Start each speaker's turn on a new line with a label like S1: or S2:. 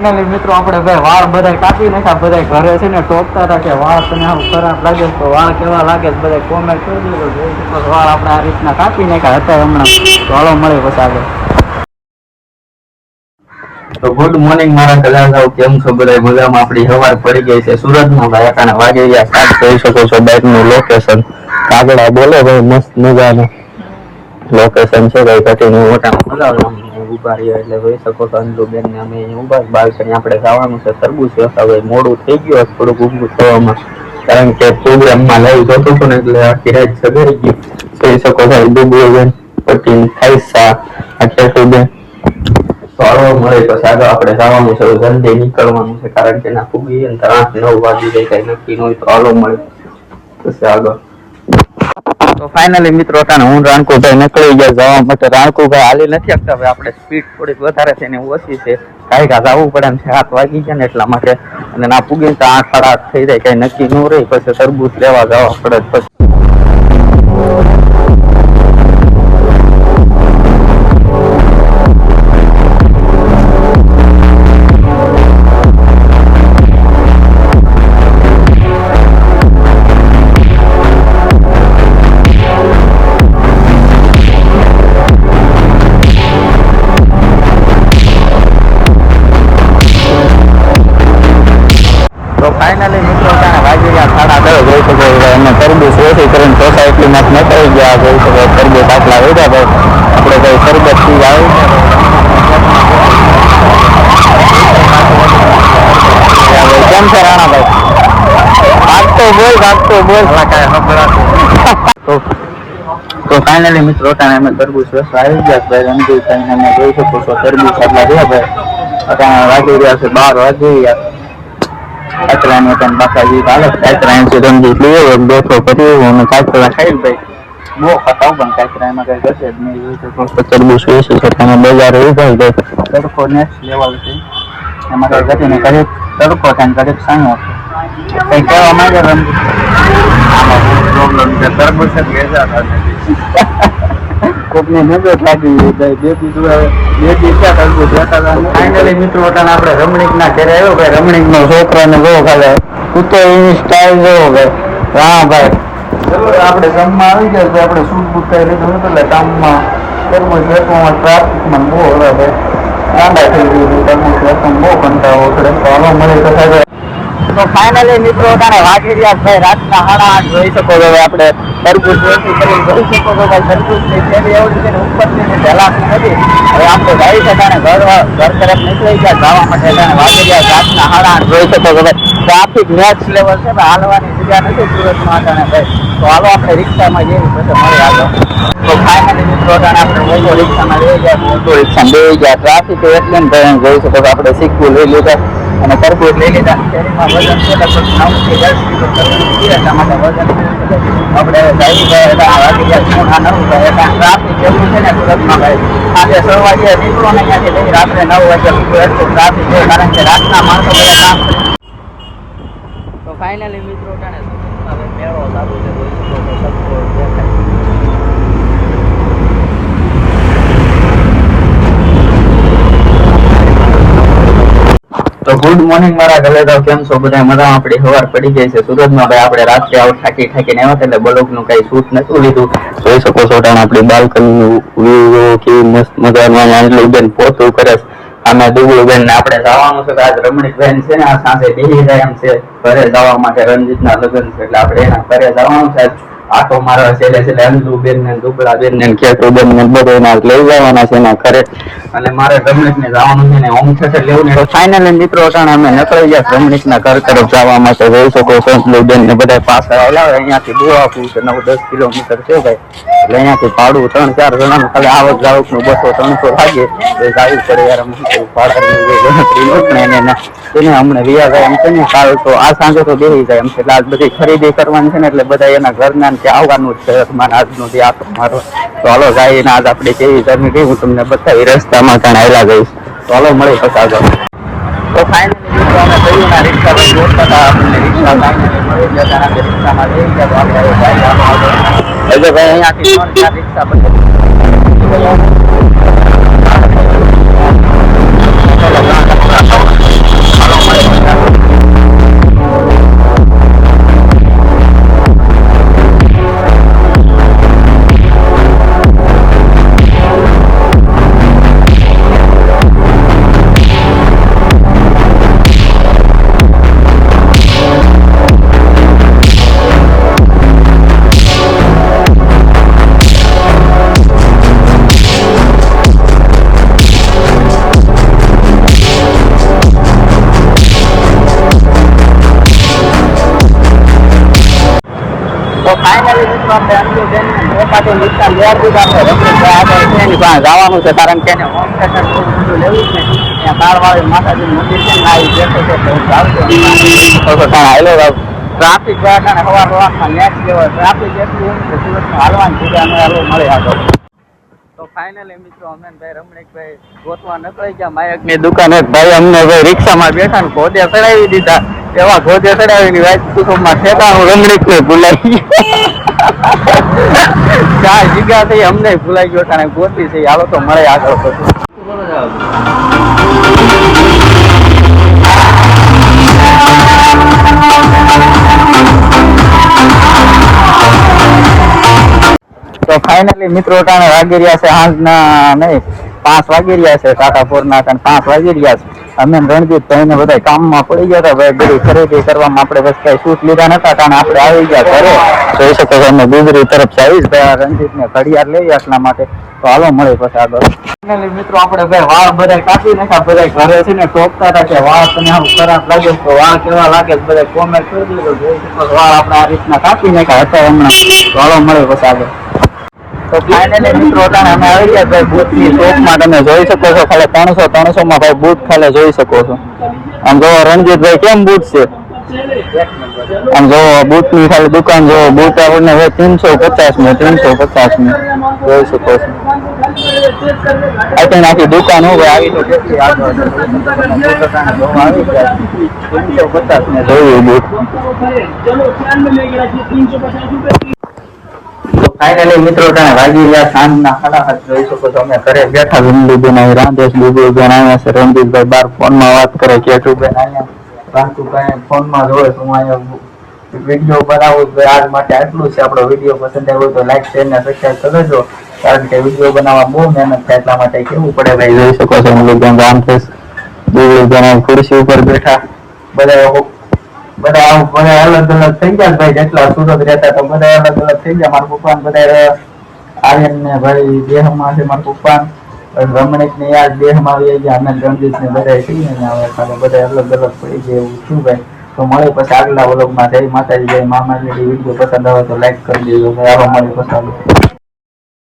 S1: મિત્રો આપણે ભાઈ વાળ બધા કાપી નાખ્યા, બધા ઘરે છે ને ટોકતા હતા કે વાળ તને આવું ખરાબ લાગે તો વાળ કેવા લાગે બધા કોમેન્ટ કરી દીધો. વાળ આપણે આ રીતના કાપી નાખ્યા હતા હમણાં. વાળો મળે પછી આગળ. તો ગુડ મોર્નિંગ મારા કલાકારો, કેમ છો બધા? મજામાં? આપણી સવાર પડી ગઈ છે સુરતમાં ભાઈ. અટાણે વાગી ગયા 7. જોઈ શકો છો બાઇક નું લોકેશન. કાગડા બોલે ભાઈ, મસ્ત મજાનું લોકેશન છે ભાઈ. ઘટીને મોટા મજા ઉભા રહ્યા એટલે જોઈ શકો છો અંજુબેન ને અમે ઉભા બાલ્કની આપણે જવાનું છે તરબૂચ વેચવા. ભાઈ મોડું થઈ ગયું થોડુંક ઊભું થવામાં, કારણ કે પ્રોગ્રામમાં લાઈવ જોતું હતું ને એટલે આખી રાત સગાઈ ગઈ. જોઈ શકો છો ડુબુબેન, પટેલ, ખાઈસા, ખેતુબેન. તો મળે તો આગળ આપણે જવાનું છે, જલ્દી નીકળવાનું છે કારણ કે ના ફૂગી 8-9 વાગી જાય, કઈ નક્કી ન હોય તો હાલો મળે પછી આગળ. તો ફાઇનલી મિત્રો હું રાણકુભાઈ નીકળી ગયા જવા માટે. રાણકુભાઈ હાલી નથી શકતા, હવે આપણે સ્પીડ થોડીક વધારે છે ને ઓછી છે, કાંઈક જવું પડે એમ છે. 7 વાગી ગયા ને એટલા માટે, અને ના પૂગીને તો 8-8 થઈ જાય, કઈ નક્કી ન રહી. પછી તરબૂચ લેવા જવા પડે પછી. ફાઇનલી મિત્રો વાગી ગયા 10:30. જોઈ શકો અમે તરબૂચ ઓછી કરીને સોસાયટીમાં નીકળી ગયા. જોઈ શકો તરબૂચ આટલા વધ્યા ભાઈ. આપણે કઈ તરબૂચ થી આવી કેમ છે રાણાભાઈ? ભાગતો બોલ તો ફાઇનલી મિત્રો અમે તરબૂચ આવી ગયા ભાઈ. અંજુભાઈ અમે જોઈ શકો છો તરબૂચ આટલા રહ્યા ભાઈ. અત્યારે વાગી રહ્યા છે 12 વાગી ગયા. કાચરાની પણ બાકાજી હાલે. કાચરા છે રમજી લીધો બેઠો કર્યો અને કાચરા ખાઈ ભાઈ. બહુ ખાતા પણ કાચરા એમાં કઈ ઘટે જ નહીં. તરબૂચ વેચી છે તમે બજાર ઉભાઈ ગઈ. તડકો નેક્સ્ટ લેવલ છે, એમાં કઈ ઘટી નહીં. ઘડીક તડકો થાય ઘડીક સાંયો કઈ કહેવા માંગે રમજી. પ્રોબ્લેમ છે તરબૂચ જ વેચાતા નથી. કોકને નજર લાગી ફાઇનલી મિત્રો આપણે રમણીક ના ઘરે આવ્યો ભાઈ. રમણીક નો છોકરાને બહુ ખાલે કૂતો એની સ્ટાઇલ જોવો ભાઈ. હા ભાઈ આપણે જમવા આવી ગયા. આપણે સૂટ બૂટ કઈ લીધું હતું એટલે કામમાં તરબૂચ વેચવામાં ટ્રાફિકમાં બહુ હવે ભાઈ ગાંડા થઈ ગયું. તરબૂચ વેચવામાં બહુ કંટાળો પડે. તો હાલો મળે તો થાય. તો ફાઇનલી મિત્રો વાગી રહ્યા ભાઈ રાતના 8:30. જોઈ શકો છો આપણે તરબૂચ વેચી કરીને જોઈ શકો છો ભાઈ. તરબૂચની થેલી એવડી છે ને ઉપરની ઢલાતી નથી. હવે આપણે જઈ છે ઘર તરફ નીકળી ગયા જવા માટે. વાગી રહ્યા રાતના 8:30. જોઈ શકો છો ભાઈ ટ્રાફિક નેક્સ્ટ લેવલ છે ભાઈ. હાલવાની જગ્યા નથી સુરતમાં ભાઈ. તો હાલો આપણે રિક્ષામાં જઈએ પછી મળી આગળ. તો ફાઇનલી મિત્રો આપણે મોટો રિક્ષામાં લઈ ગયા. મોટો રિક્ષામાં બેસી ગયા. ટ્રાફિક એટલે ને ભાઈ જોઈ શકો છો આપણે શીખવું લઈ લીધા અને તરબૂચ લઈ લીધા. શેરીમાં વજન છે લગભગ 9 થી 10 કિલો તરબૂચ છે. એટલા માટે વજન આપણે જઈ ગયા વાગી ગયા 9. ટ્રાફિક એવું છે ને સુરતમાં ભાઈ. આજે 6 વાગે નીકળો ને ત્યાંથી લઈ રાત્રે 9 વાગે એટલું ટ્રાફિક છે, કારણ કે રાતના માણસો બધા કામ. તો ફાઇનલી મિત્રો મેળો ચાલુ છે. તો ગુડ મોર્નિંગ મારા ઘરે તો કેમ છો બધા? મજામાં? આપણી સવાર પડી ગઈ છે સુરતમાં ભાઈ. આપણે રાત્રે આવું થાકીને આવ્યા એટલે બ્લોગ નું કઈ શૂટ નતું લીધું. જોઈ શકો છો આપણી બાલ્કની વ્યૂ કેવી મસ્ત મજાનું. અંજલીબેન પોતું કરે અમે દુબળુબેન ને આપણે જવાનું છે. આજ રમણીકબેન છે ને આ સાંજે બેસી જાય એમ છે ઘરે જવા માટે. રણજીતના લગ્ન છે એટલે આપણે એના ઘરે જવાનું છે. આટો મારવા છેલ્લે અંજલુબેન ને દુબળાબેન ને ખેતુબેન ને બધા લઈ જવાના છે એના ઘરે. અને મારે રમણીક ને જવાનું છે ને હોમ થિયેટર લેવું ને. ફાઇનલી મિત્રો અમે નીકળી ગયા રમણીક ના ઘર તરફ જવા માટે. જોઈ શકો છો અંજલુબેન ને બધા પાછળ આવેલા હોય. અહીંયાથી દુવાપુર છે 9-10 કિલોમીટર છે ભાઈ. એટલે અહીંયાથી ભાડું 3-4 જણાનું ખાલી આવક જાવક નું 200-300 લાગે. જાવું પડે યાર ભાડા એને અમને વિયા જાય એમ છે ને. કાલ તો આ સાંજે તો બેસી જાય એમ છે. એટલે આજ બધી ખરીદી કરવાની છે ને એટલે બધા એના ઘરના કે આવવાનું જ છે. આજનો દી આટો મારો. તો હાલો જાય ને આજ આપણે કેવી જમી ગઈ હું તમને બતાવી. રસ્તામાં ત્યાં આવેલા જઈશ. તો હાલો મળી પછી આગળ. તો ફાઇનલી મિત્રો અમે કયું રિક્ષા ભાઈ જોતા હતા. આપણને રિક્ષા ફાઇનલી મળી ગયા. રિક્ષામાં જઈ ગયા તો આપણે ભાઈ અહીંયાથી 3-4 રિક્ષા પછી તો ફાઇનલી મિત્રો આપણે અંજુ બેન મોટાથી વિસ્તાર લેવા દીધા આપણે રમણીકભાઈ આગળ છે એની પાસે જવાનું છે કારણ કે એને હોમ થિયેટર થોડું બધું લેવું છે ત્યાં કાળવાળી માતાજીનું મંદિર છે ને આવી બેઠો છે તો આવશે તો હાલો ટ્રાફિક વાળાને સવારમાં નેક્સ્ટ લેવલ ટ્રાફિક એટલું હોય કે સુરતમાં હાલવાની જગ્યા અમે હાલો મળે આગળ. તો ફાઇનલી મિત્રો અમેનભાઈ રમણીકભાઈ ગોતવા નીકળી ગયા માયકની દુકાને ભાઈ અમને ભાઈ રિક્ષામાં બેઠા ને ઘોડે ચડાવી દીધા એવા ઘોડે ચડાવીની વાત કુટુંબમાં ઠેકાણું રમણીકભાઈ ભૂલાઈ ચાર જગ્યા થઈ અમને ભૂલાઈ ગયો અને ગોતી છે હાલો તો મળે આગળ પછી. તો ફાઇનલી મિત્રો ટાણે વાગી રહ્યા છે સાંજના નહીં 5 વાગી રહ્યા છે કાકાપુરના 5 વાગી રહ્યા છે. અમે રણજીત ભાઈને બધા કામમાં પડી ગયા હતા ભાઈ બધી ખરીદી કરવામાં આપણે બસ કઈ શૂટ લીધા નતા કારણ આપણે આવી ગયા ઘરે જોઈ શકો છો અમે ગુજરી તરફ આવીશ ભાઈ રણજીત ને ઘડિયાળ લઈએ એટલા માટે તો હાલો મળે પછી આગળ. ફાઇનલી મિત્રો આપણે ભાઈ વાળ બધા કાપી નાખ્યા બધા ઘરે છે ને ટોકતા હતા કે વાળ તને આવું ખરાબ લાગે તો વાળ કેવા લાગે બધા કોમેન્ટ કરી દીધો જોઈ શકો વાળ આપણે આ રીતના કાપી નાખ્યા હતા હમણાં તો હાલો મળે પછી આગળ. તો ફાઇનલી મિત્રો અમે આવી ગયા ભાઈ બૂથની શોપમાં તમે જોઈ શકો છો ખાલી 300 માં ભાઈ બૂથ ખાલી જોઈ શકો છો. આમ જો રણજીતભાઈ કેમ બૂથ છે આમ જો બૂથની ખાલી દુકાન જો બૂથ આપણને હોય 350 માં જોઈ શકો છો. આખી દુકાન હોય આવી તો કેટલી આગળ આવી ગયા 350 ને જોયું બૂથ. ફાઇનલી મિત્રો તને વાગી રહ્યા સાંજના 7:30 જોઈ શકો છો અમે ઘરે બેઠા વિમલીબેન આવી રાંધેશ બીબીબેન આવ્યા છે રણજીતભાઈ બાર ફોનમાં વાત કરે કેટુબેન આવ્યા રાંતુભાઈ ફોનમાં જોવે તો હું અહીંયા વિડીયો બનાવું આજ માટે આટલું છે. આપણો વિડીયો પસંદ આવ્યો તો લાઈક શેર ને સબસ્ક્રાઈબ કરજો કારણ કે વિડીયો બનાવવા બહુ મહેનત થાય એટલા માટે કેવું પડે ભાઈ જોઈ શકો છો વિમલીબેન રાંધેશ બીબીબેન ખુરશી ઉપર બેઠા બધા અલગ અલગ થઈ ગયા ભાઈ જેટલા સુરત રહેતા તો બધા અલગ અલગ થઈ ગયા. મારા પપ્પા બધા આર્યન ને ભાઈ દેહમાં છે મારા પપ્પા રમણીક ને યાર દેહમાં આવી ગયા અમે રણજીત ને બધા થઈ ગયા બધા અલગ અલગ પડી ગયા એવું શું ભાઈ. તો મળે પછી આગલા વ્લોગમાં જય માતાજી જય મામાજી વિડીયો પસંદ આવે તો લાઈક કરી દેજો ભાઈ. આવો મળે પછી